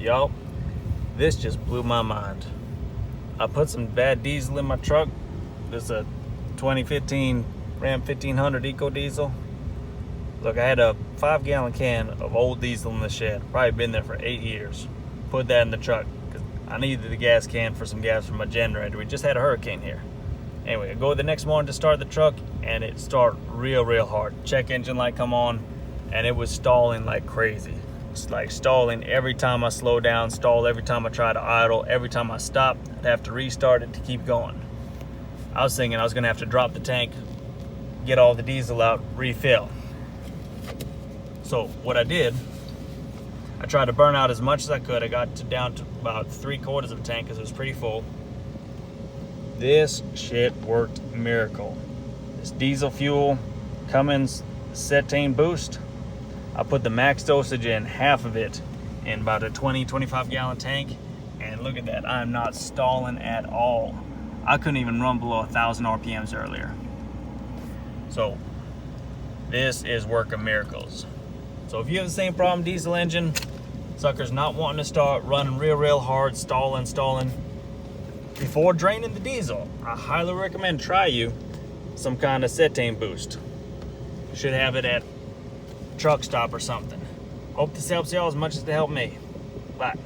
Y'all, this just blew my mind. I put some bad diesel in my truck. This is a 2015 Ram 1500 Eco Diesel. Look, I had a 5-gallon can of old diesel in the shed. Probably been there for 8 years. Put that in the truck because I needed the gas can for some gas for my generator. We just had a hurricane here. Anyway, I go the next morning to start the truck and it started real hard. Check engine light come on and it was stalling like crazy. It's like stalling every time I slow down, stall every time I try to idle, every time I stop, I'd have to restart it to keep going. I was thinking I was gonna have to drop the tank, get all the diesel out, refill. So what I did, I tried to burn out as much as I could. I got down to about 3/4 of a tank because it was pretty full. This shit worked miracle. This diesel fuel, Cummins Cetane Boost. I put the max dosage in, half of it, in about a 25 gallon tank. And look at that, I'm not stalling at all. I couldn't even run below 1,000 RPMs earlier. So this is working miracles. So if you have the same problem, diesel engine, sucker's not wanting to start, running real hard, stalling, before draining the diesel, I highly recommend try you some kind of cetane boost. You should have it at truck stop or something. Hope this helps y'all as much as it helped me. Bye.